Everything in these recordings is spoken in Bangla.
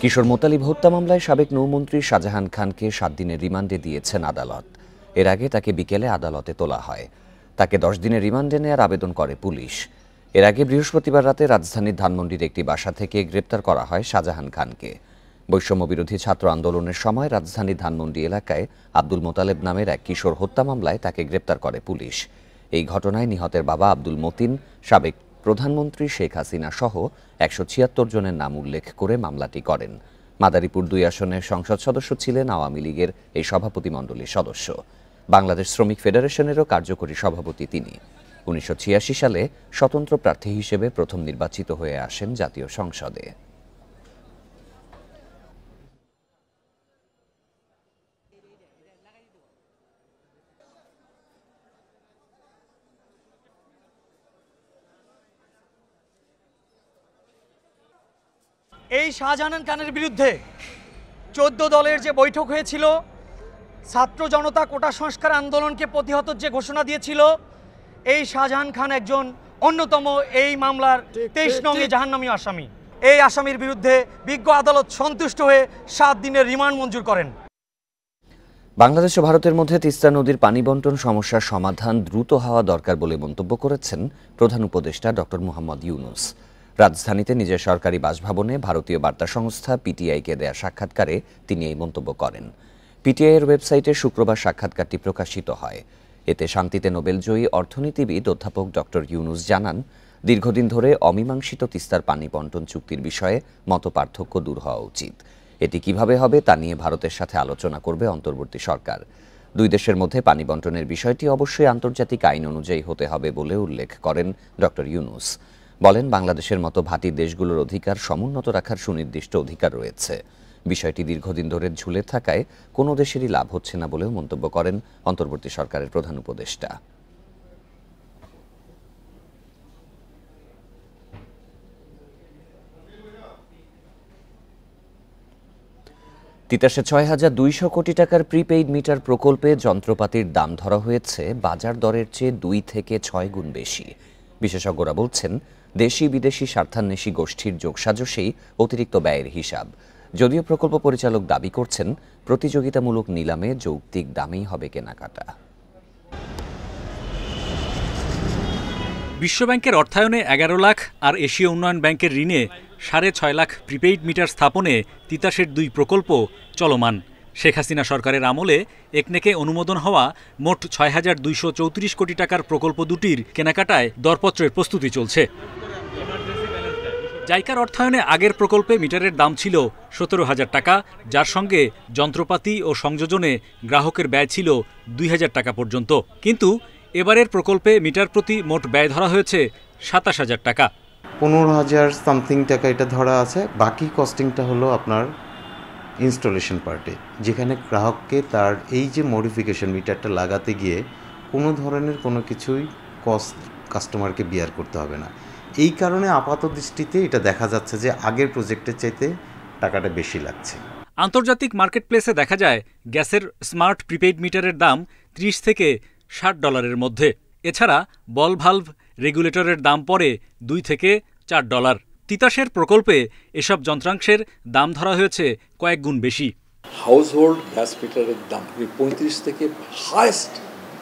কিশোর মোতালিব হত্যা মামলায় সাবেক নৌমন্ত্রী শাহজাহান খানকে 7 দিনের রিমান্ডে দিয়েছেন আদালত। এর আগে তাকে বিকেলে আদালতে তোলা হয়। তাকে 10 দিনের রিমান্ডে নেওয়ার আবেদন করে পুলিশ। এর আগে বৃহস্পতিবার রাতে রাজধানীর ধানমন্ডির একটি বাসা থেকে গ্রেপ্তার করা হয় শাহজাহান খানকে। বৈষম্য বিরোধী ছাত্র আন্দোলনের সময় রাজধানীর ধানমন্ডি এলাকায় আব্দুল মোতালেব নামের এক কিশোর হত্যা মামলায় তাকে গ্রেপ্তার করে পুলিশ। এই ঘটনায় নিহতের বাবা আব্দুল মতিন, সাবেক প্রধানমন্ত্রী শেখ হাসিনা সহ 176 জনের নাম উল্লেখ করে মামলাটি করেন। মাদারীপুর 2 আসনের সংসদ সদস্য ছিলেন আওয়ামী লীগের এই সভাপতিমণ্ডলীর সদস্য। বাংলাদেশ শ্রমিক ফেডারেশনেরও কার্যকরী সভাপতি তিনি। 1986 সালে স্বতন্ত্র প্রার্থী হিসেবে প্রথম নির্বাচিত হয়ে আসেন জাতীয় সংসদে। এই শাহজাহান খানের বিরুদ্ধে 14 দলের যে বৈঠক হয়েছিল, ছাত্র জনতা কোটা সংস্কার আন্দোলনকে প্রতিহত যে ঘোষণা দিয়েছিল, এই শাহজাহান খান একজন অন্যতম এই মামলার 23 নং জাহান্নামী আসামি। এই আসামির বিরুদ্ধে বিজ্ঞ আদালত সন্তুষ্ট হয়ে 7 দিনের রিমান্ড মঞ্জুর করেন। বাংলাদেশ ও ভারতের মধ্যে তিস্তা নদীর পানি বন্টন সমস্যার সমাধান দ্রুত হওয়া দরকার বলে মন্তব্য করেছেন প্রধান উপদেষ্টা ডক্টর মোহাম্মদ ইউনূস। রাজধানীতে নিজের সরকারি বাসভবনে ভারতীয় বার্তা সংস্থা পিটিআইকে দেয়া সাক্ষাৎকারে তিনি এই মন্তব্য করেন। পিটিআইয়ের ওয়েবসাইটে শুক্রবার সাক্ষাৎকারটি প্রকাশিত হয়। এতে শান্তিতে নোবেলজয়ী অর্থনীতিবিদ অধ্যাপক ডক্টর ইউনূস জানান, দীর্ঘদিন ধরে অমীমাংসিত তিস্তার পানি বন্টন চুক্তির বিষয়ে মতপার্থক্য দূর হওয়া উচিত। এটি কিভাবে হবে তা নিয়ে ভারতের সাথে আলোচনা করবে অন্তর্বর্তী সরকার। দুই দেশের মধ্যে পানি বন্টনের বিষয়টি অবশ্যই আন্তর্জাতিক আইন অনুযায়ী হতে হবে বলে উল্লেখ করেন ডক্টর ইউনূস। বলেন, বাংলাদেশের মতো ভাটি দেশগুলোর অধিকার সমুন্নত রাখার সুনির্দিষ্ট অধিকার রয়েছে। বিষয়টি দীর্ঘদিন ধরে ঝুলে থাকায় কোনো দেশেরই লাভ হচ্ছে না বলেও মন্তব্য করেন অন্তর্বর্তী সরকারের প্রধান উপদেষ্টা। তিতাসে ৬,২০০ কোটি টাকার প্রিপেইড মিটার প্রকল্পে যন্ত্রপাতির দাম ধরা হয়েছে বাজার দরের চেয়ে 2 থেকে 6 গুণ বেশি। বিশেষজ্ঞরা বলছেন, দেশি বিদেশি স্বার্থান্বেষী গোষ্ঠীর যোগসাজশেই অতিরিক্ত ব্যয়ের হিসাব। যদিও প্রকল্প পরিচালক দাবি করছেন, প্রতিযোগিতামূলক নিলামে যৌক্তিক দামেই হবে কেনাকাটা। বিশ্বব্যাংকের অর্থায়নে 11 লাখ আর এশীয় উন্নয়ন ব্যাংকের ঋণে 6.5 লাখ প্রিপেইড মিটার স্থাপনে তিতাসের 2 প্রকল্প চলমান। শেখ হাসিনা সরকারের আমলে একনেকে অনুমোদন হওয়া মোট 6,234 কোটি টাকার প্রকল্প দুটির কেনাকাটায় দরপত্রের প্রস্তুতি চলছে। জাইকার অর্থায়নে আগের প্রকল্পে মিটারের দাম ছিল 17,000 টাকা, যার সঙ্গে যন্ত্রপাতি ও সংযোজনে গ্রাহকের ব্যয় ছিল 2,000 টাকা পর্যন্ত। কিন্তু এবারের প্রকল্পে মিটার প্রতি মোট ব্যয় ধরা হয়েছে 27,000 টাকা। 15,000 সামথিং টাকা এটা ধরা আছে। বাকি কস্টিংটা হলো আপনার ইনস্টলেশন পার্টে, যেখানে গ্রাহককে তার এই যে মডিফিকেশন মিটারটা লাগাতে গিয়ে কোনো ধরনের কোনো কিছুই কস্ট কাস্টমারকে বিয়ার করতে হবে না। এই কারণে আপাত দৃষ্টিতে এটা দেখা যাচ্ছে যে আগের প্রজেক্টের চাইতে টাকাটা বেশি লাগছে। আন্তর্জাতিক মার্কেট প্লেসে দেখা যায় গ্যাসের স্মার্ট প্রিপেইড মিটারের দাম 30 থেকে $60 মধ্যে। এছাড়া বল ভালভ রেগুলেটরের দাম পড়ে $2 থেকে $4। তিতাসের প্রকল্পে এসব যন্ত্রাংশের দাম ধরা হয়েছে কয়েক গুণ বেশি। হাউসহোল্ড গ্যাস মিটারের দাম 35 থেকে হাইয়েস্ট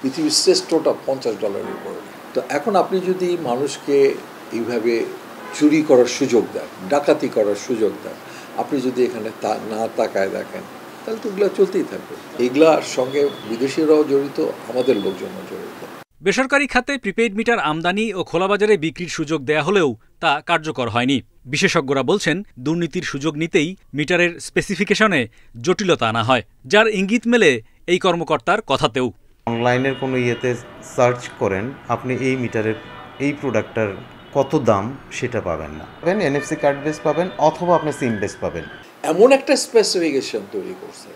পৃথিবীর শ্রেষ্ঠটা $50 উপরে। তো এখন আপনি যদি মানুষকে এইভাবে চুরি করার সুযোগ দেন, ডাকাতি করার সুযোগ দেন, আপনি যদি এখানে না তাকায় দেখেন, তাহলে তো এগুলো চলতেই থাকবে। এগুলার সঙ্গে বিদেশিরাও জড়িত, আমাদের লোকজনও জড়িত। বেসরকারি খাতে প্রিপেইড মিটার আমদানি ও খোলাবাজারে বিক্রির সুযোগ দেয়া হলেও তা কার্যকর হয়নি। বিশেষজ্ঞরা বলছেন, দুর্নীতির সুযোগ নিতেই মিটারের স্পেসিফিকেশনে জটিলতা আনা হয়, যার ইঙ্গিত মেলে এই কর্মকর্তার কথাতেও। অনলাইনের কোনো ইয়েতে সার্চ করেন, আপনি এই মিটারের এই প্রোডাক্টটার কত দাম সেটা পাবেন না। এনএফসি কার্ড বেস পাবেন অথবা আপনি সিম বেস পাবেন। এমন একটা স্পেসিফিকেশন তৈরি করছে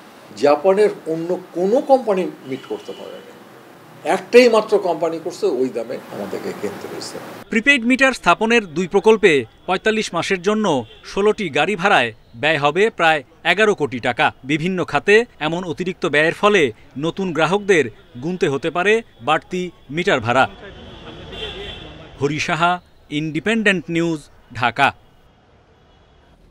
জাপানের অন্য কোনো কোম্পানি মিট করতে পারে না। একটাই মাত্র কোম্পানি করছে, ওই দামে আমাদেরকে কিনতে হয়েছে। প্রিপেইড মিটার স্থাপনের 2 প্রকল্পে 45 মাসের জন্য 16টি গাড়ি ভাড়ায় ব্যয় হবে প্রায় 11 কোটি টাকা। বিভিন্ন খাতে এমন অতিরিক্ত ব্যয়ের ফলে নতুন গ্রাহকদের গুনতে হতে পারে বাড়তি মিটার ভাড়া। Hari Saha, independent news, Dhaka.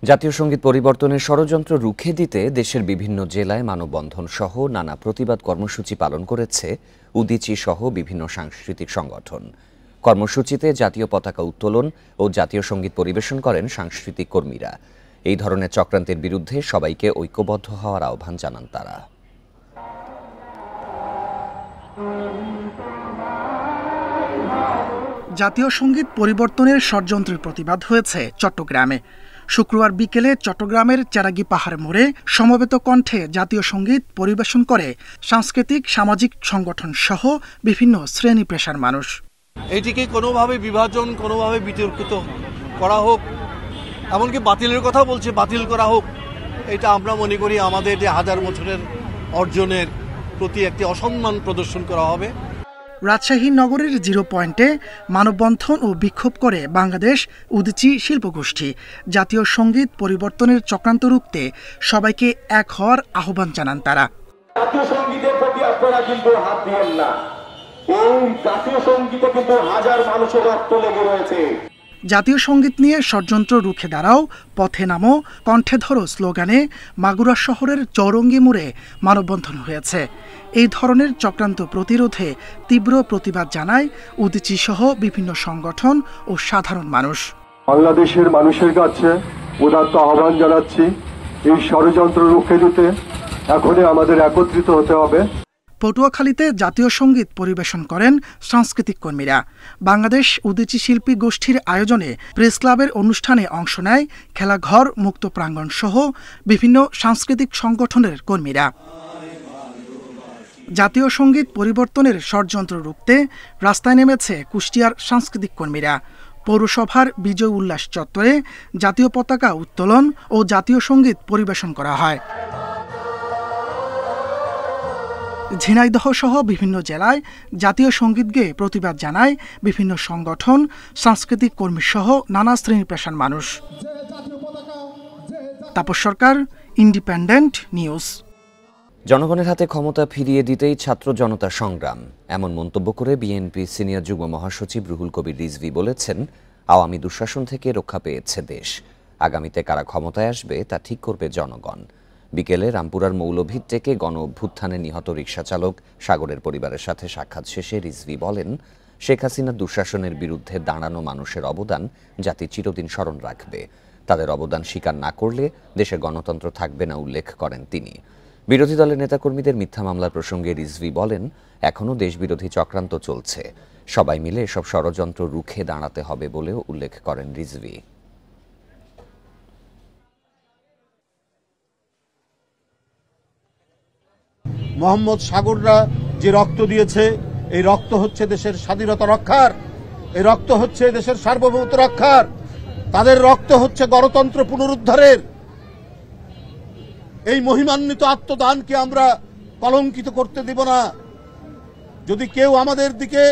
জাতীয় সঙ্গীত পরিবর্তনের ষড়যন্ত্র রুখে দিতে দেশের বিভিন্ন জেলায় মানববন্ধন সহ নানা প্রতিবাদ কর্মসূচি পালন করেছে উদীচী সহ বিভিন্ন সাংস্কৃতিক সংগঠন। কর্মসূচিতে জাতীয় পতাকা উত্তোলন ও জাতীয় সঙ্গীত পরিবেশন করেন সাংস্কৃতিক কর্মীরা। এই ধরনের চক্রান্তের বিরুদ্ধে সবাইকে ঐক্যবদ্ধ হওয়ার আহ্বান জানান তারা। জাতীয় সঙ্গীত পরিবর্তনের ষড়যন্ত্রের প্রতিবাদ হয়েছে চট্টগ্রামে। শুক্রবার বিকেলে চট্টগ্রামের চেরাগী পাহাড় মোড়ে সমবেত কণ্ঠে জাতীয় সঙ্গীত পরিবেশন করে সাংস্কৃতিক সামাজিক সংগঠন সহ বিভিন্ন শ্রেণী পেশার মানুষ। এটিকে কোনোভাবে বিভাজন, কোনোভাবে বিতর্কিত করা হোক, এমনকি বাতিলের কথা বলছে, বাতিল করা হোক। এটা আমরা মনে করি আমাদের যে হাজার বছরের অর্জনের প্রতি একটি অসম্মান প্রদর্শন করা হবে। রাজশাহী নগরের জিরো পয়েন্টে মানববন্ধন ও বিক্ষোভ করে বাংলাদেশ উদীচী শিল্পগোষ্ঠী। জাতীয় সঙ্গীত পরিবর্তনের চক্রান্ত রুখতে সবাইকে এক হওয়ার আহ্বান জানান তারা। জাতীয় সঙ্গীতের প্রতি আপনারা কিন্তু হাত দিয়েন না। এই জাতীয় সঙ্গীতে কিন্তু হাজার মানুষের রক্ত লেগে রয়েছে। জাতীয় সঙ্গীত নিয়ে ষড়যন্ত্র রুখে দাঁড়াও, পথে নামো, কণ্ঠে ধরো স্লোগানে মাগুরা শহরের চৌরঙ্গি মোড়ে মানববন্ধন হয়েছে। এই ধরনের চক্রান্ত প্রতিরোধে তীব্র প্রতিবাদ জানায় উদীচী সহ বিভিন্ন সংগঠন ও সাধারণ মানুষ। বাংলাদেশের মানুষের কাছে উদাত্ত আহ্বান জানাচ্ছি, এই ষড়যন্ত্র রুখে দিতে এখনই আমাদের একত্রিত হতে হবে। পটুয়াখালীতে জাতীয় সঙ্গীত পরিবেশন করেন সাংস্কৃতিক কর্মীরা। বাংলাদেশ উদীচী শিল্পী গোষ্ঠীর আয়োজনে প্রেস ক্লাবের অনুষ্ঠানে অংশ নেয় খেলাঘর, মুক্ত প্রাঙ্গণ সহ বিভিন্ন সাংস্কৃতিক সংগঠনের কর্মীরা। জাতীয় সঙ্গীত পরিবর্তনের ষড়যন্ত্র রুখতে রাস্তায় নেমেছে কুষ্টিয়ার সাংস্কৃতিক কর্মীরা। পৌরসভার বিজয় উল্লাস চত্বরে জাতীয় পতাকা উত্তোলন ও জাতীয় সঙ্গীত পরিবেশন করা হয়। ঝিনাইদহ সহ বিভিন্ন জেলায় জাতীয় সঙ্গীত গেয়ে প্রতিবাদ জানায় বিভিন্ন সংগঠন, সাংস্কৃতিক কর্মী সহ নানা শ্রেণী পেশার মানুষ। তাপস সরকার, ইন্ডিপেন্ডেন্ট নিউজ। জনগণের হাতে ক্ষমতা ফিরিয়ে দিতেই ছাত্র জনতা সংগ্রাম, এমন মন্তব্য করে বিএনপি সিনিয়র যুগ্ম মহাসচিব রুহুল কবির রিজভী বলেছেন, আওয়ামী দুঃশাসন থেকে রক্ষা পেয়েছে দেশ। আগামীতে কারা ক্ষমতায় আসবে তা ঠিক করবে জনগণ। বিকেলে রামপুরার মৌলভিত্তিকে গণ অভ্যুত্থানে নিহত রিকশাচালক সাগরের পরিবারের সাথে সাক্ষাৎ শেষে রিজভী বলেন, শেখ হাসিনার দুঃশাসনের বিরুদ্ধে দাঁড়ানো মানুষের অবদান জাতি চিরদিন স্মরণ রাখবে। তাদের অবদান স্বীকার না করলে দেশে গণতন্ত্র থাকবে না উল্লেখ করেন তিনি। বিরোধী দলের নেতাকর্মীদের মিথ্যা মামলার প্রসঙ্গে রিজভী বলেন, এখনও দেশবিরোধী চক্রান্ত চলছে, সবাই মিলে এসব ষড়যন্ত্র রুখে দাঁড়াতে হবে বলেও উল্লেখ করেন রিজভী। মোহাম্মদ সাগররা যে রক্ত দিয়েছে, এই রক্ত হচ্ছে দেশের স্বাধীনতা রক্ষার, এই রক্ত হচ্ছে দেশের সার্বভৌমত্ব রক্ষার, তাদের রক্ত হচ্ছে গণতন্ত্র পুনরুদ্ধারের। এই মহিমান্বিত আত্মদানকে আমরা কলঙ্কিত করতে দেব না। যদি কেউ আমাদের দিকে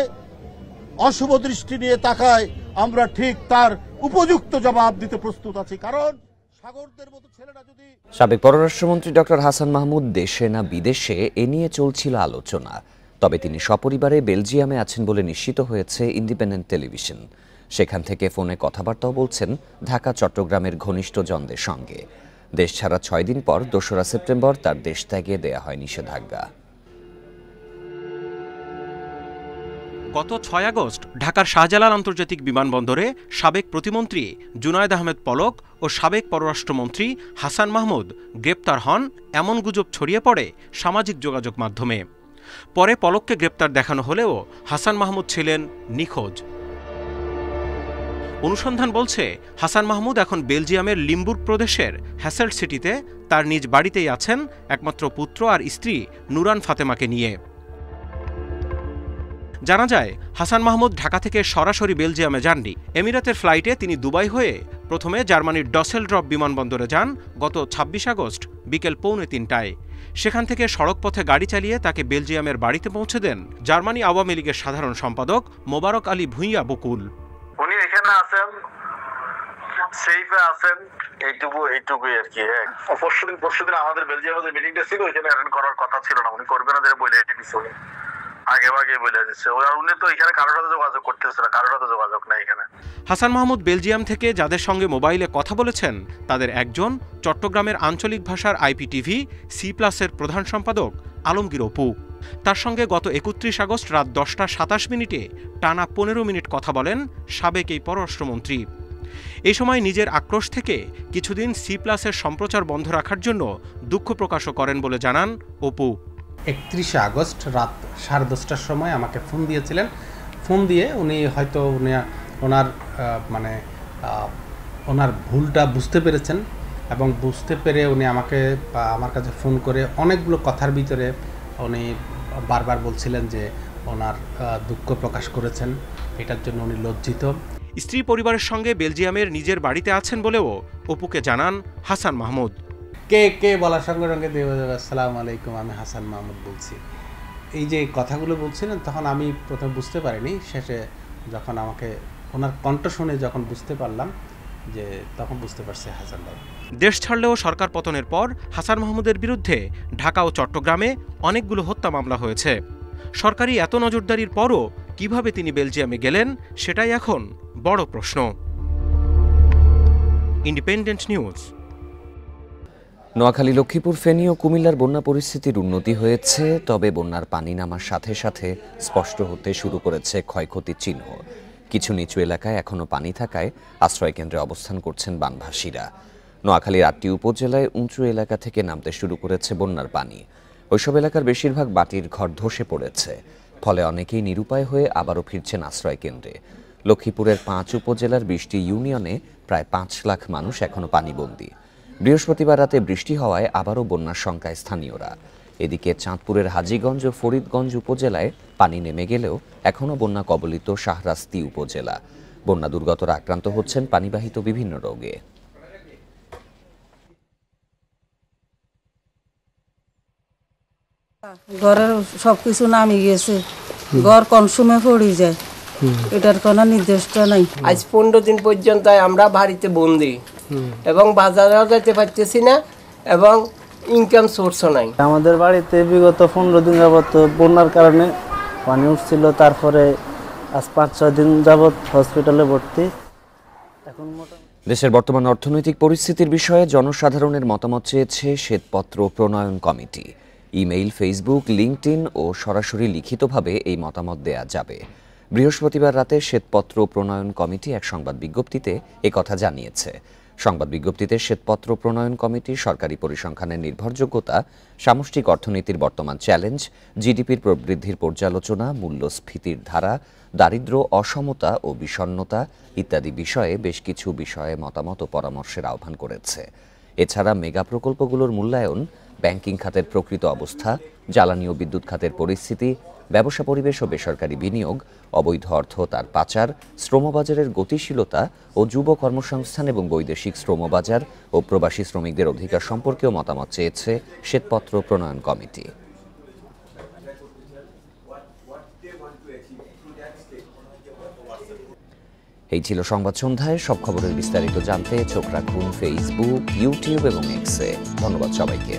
অশুভ দৃষ্টি নিয়ে তাকায়, আমরা ঠিক তার উপযুক্ত জবাব দিতে প্রস্তুত আছি। কারণ সাগরদের মতো ছেলেরা যদি। সাবেক পররাষ্ট্রমন্ত্রী ডক্টর হাসান মাহমুদ দেশে না বিদেশে এ নিয়ে চলছিল আলোচনা। তবে তিনি সপরিবারে বেলজিয়ামে আছেন বলে নিশ্চিত হয়েছে ইন্ডিপেন্ডেন্ট টেলিভিশন। সেখান থেকে ফোনে কথাবার্তাও বলছেন ঢাকা চট্টগ্রামের ঘনিষ্ঠজনদের সঙ্গে। দেশ ছাড়া 6 দিন পর 2রা সেপ্টেম্বর তার দেশ ত্যাগে দেয়া হয় নিষেধাজ্ঞা। গত 6 আগস্ট ঢাকার শাহজালাল আন্তর্জাতিক বিমানবন্দরে সাবেক প্রতিমন্ত্রী জুনায়েদ আহমেদ পলক ও সাবেক পররাষ্ট্রমন্ত্রী হাসান মাহমুদ গ্রেপ্তার হন এমন গুজব ছড়িয়ে পড়ে সামাজিক যোগাযোগ মাধ্যমে। পরে পলককে গ্রেপ্তার দেখানো হলেও হাসান মাহমুদ ছিলেন নিখোঁজ। অনুসন্ধান বলছে, হাসান মাহমুদ এখন বেলজিয়ামের লিমবুর্গ প্রদেশের হ্যাসেল্ট সিটিতে তার নিজ বাড়িতেই আছেন একমাত্র পুত্র আর স্ত্রী নুরান ফাতেমাকে নিয়ে। জানা যায়, হাসান মাহমুদ ঢাকা থেকে সরাসরি বেলজিয়ামে যাননি। এমিরাতের ফ্লাইটে তিনি দুবাই হয়ে প্রথমে জার্মানির ডসেলড্রপ বিমানবন্দরে যান গত 26 আগস্ট বিকেল 2:45টায়। সেখান থেকে সড়কপথে গাড়ি চালিয়ে তাকে বেলজিয়ামের বাড়িতে পৌঁছে দেন জার্মানি আওয়ামী লীগের সাধারণ সম্পাদক মোবারক আলী ভূঁইয়া বকুল। উনি এখানে আছেন, সেইফে আছেন, এইটুকুই আর কি। পরশুদিন আমাদের বেলজিয়ামের মিটিংটা ছিল, এখানে অ্যাটেন্ড করার কথা ছিল না, উনি করবেন না বলে এটি দিচ্ছে। আগে বলে দিচ্ছে, উনি তো এখানে কারোর সাথে যোগাযোগ করতেছে না, কারোর সাথে যোগাযোগ নাই এখানে। হাসান মাহমুদ বেলজিয়াম থেকে যাদের সঙ্গে মোবাইলে কথা বলেছেন তাদের একজন চট্টগ্রামের আঞ্চলিক ভাষার IPTV C+-এর প্রধান সম্পাদক আলমগীর অপু। তার সঙ্গে গত 31 আগস্ট রাত 10:27 টানা 15 মিনিট কথা বলেন সাবেক এই পররাষ্ট্রমন্ত্রী। এই সময় নিজের আক্রোশ থেকে কিছুদিন C+-এর সম্প্রচার বন্ধ রাখার জন্য দুঃখ প্রকাশও করেন বলে জানান অপু। 31 আগস্ট রাত 10:30টার সময় আমাকে ফোন দিয়েছিলেন। ফোন দিয়ে উনি হয়তো ওনার ভুলটা বুঝতে পেরেছেন এবং বুঝতে পেরে উনি আমার কাছে ফোন করে অনেকগুলো কথার ভিতরে উনি বারবার বলছিলেন যে ওনার দুঃখ প্রকাশ করেছেন, এটার জন্য উনি লজ্জিত। স্ত্রী পরিবারের সঙ্গে বেলজিয়ামের নিজের বাড়িতে আছেন বলেও অপুকে জানান হাসান মাহমুদ। কে বলার সঙ্গে সঙ্গে আসসালামু আলাইকুম, আমি হাসান মাহমুদ বলছি। এই যে কথাগুলো বলছিলেন তখন আমি প্রথমে বুঝতে পারিনি, শেষে যখন আমাকে ওনার কণ্ঠ শুনে যখন বুঝতে পারলাম যে তখন বুঝতে পারছি হাসান ভাই। দেশ ছাড়লেও সরকার পতনের পর হাসান মাহমুদের বিরুদ্ধে ঢাকা ও চট্টগ্রামে অনেকগুলো হত্যা মামলা হয়েছে। সরকারি এত নজরদারির পরও কিভাবে তিনি বেলজিয়ামে গেলেন সেটাই এখন বড় প্রশ্ন। Independent news. নোয়াখালী, লক্ষ্মীপুর, ফেনী ও কুমিল্লার বন্যা পরিস্থিতির উন্নতি হয়েছে, তবে বন্যার পানি নামার সাথে সাথে স্পষ্ট হতে শুরু করেছে ক্ষয়ক্ষতির চিহ্ন। কিছু নিচু এলাকায় এখনও পানি থাকায় আশ্রয়কেন্দ্রে অবস্থান করছেন বানভাসীরা। নোয়াখালীর 8টি উপজেলায় উঁচু এলাকা থেকে নামতে শুরু করেছে বন্যার পানি। ওইসব এলাকার বেশিরভাগ মাটির ঘর ধসে পড়েছে, ফলে অনেকেই নিরুপায় হয়ে আবারও ফিরছেন আশ্রয়কেন্দ্রে। লক্ষ্মীপুরের 5 উপজেলার 20টি ইউনিয়নে প্রায় 5 লাখ মানুষ এখনও পানিবন্দী। বৃহস্পতিবার রাতে বৃষ্টি হওয়ায় আবারও বন্যার শঙ্কায় স্থানীয়রা। এদিকে চাঁদপুরের হাজীগঞ্জ ও ফরিদগঞ্জ উপজেলায় পানি নেমে গেলেও এখনও বন্যা কবলিত শাহরাস্তি উপজেলা। বন্যা দুর্গতরা আক্রান্ত হচ্ছেন পানিবাহিত বিভিন্ন রোগে। ঘরের সবকিছু নামে গিয়েছে, ঘর কনসুমে পড়ে যায়, এটার কোনো নির্দিষ্ট নাই। আজ 15 দিন পর্যন্ত আমরা বাড়িতে বন্দি এবং বাজারেও যেতে পারতেছি না এবং ইনকাম সোর্সও নাই। আমাদের বাড়িতে বিগত 15 দিন যাবত বন্যার কারণে পানি উঠছিল, তারপরে আজ 5-6 দিন যাবত হসপিটালে ভর্তি। দেশের বর্তমান অর্থনৈতিক পরিস্থিতির বিষয়ে জনসাধারণের মতামত চেয়েছে শ্বেতপত্র প্রণয়ন কমিটি। ইমেইল, ফেসবুক, লিঙ্কডইন ও সরাসরি লিখিতভাবে এই মতামত দেয়া যাবে। বৃহস্পতিবার রাতে শ্বেতপত্র প্রণয়ন কমিটি এক সংবাদ বিজ্ঞপ্তিতে একথা জানিয়েছে। সংবাদ বিজ্ঞপ্তিতে শ্বেতপত্র প্রণয়ন কমিটি সরকারি পরিসংখ্যানের নির্ভরযোগ্যতা, সামষ্টিক অর্থনীতির বর্তমান চ্যালেঞ্জ, জিডিপির প্রবৃদ্ধির পর্যালোচনা, মূল্যস্ফীতির ধারা, দারিদ্র্য, অসমতা ও বিষণ্ণতা ইত্যাদি বিষয়ে বেশ কিছু বিষয়ে মতামত ও পরামর্শের আহ্বান করেছে। এছাড়া মেগা প্রকল্পগুলোর মূল্যায়ন, ব্যাংকিং খাতের প্রকৃত অবস্থা, জ্বালানি ও বিদ্যুৎ খাতের পরিস্থিতি, ব্যবসা পরিবেশ ও বেসরকারি বিনিয়োগ, অবৈধ অর্থ তার পাচার, শ্রমবাজারের গতিশীলতা ও যুব কর্মসংস্থান এবং বৈদেশিক শ্রমবাজার ও প্রবাসী শ্রমিকদের অধিকার সম্পর্কেও মতামত চেয়েছে শ্বেতপত্র প্রণয়ন কমিটি। এই ছিল সংবাদ সন্ধ্যায়। সব খবরের বিস্তারিত জানতে চোখ রাখুন ফেসবুক, ইউটিউব এবং এক্সে। ধন্যবাদ সবাইকে।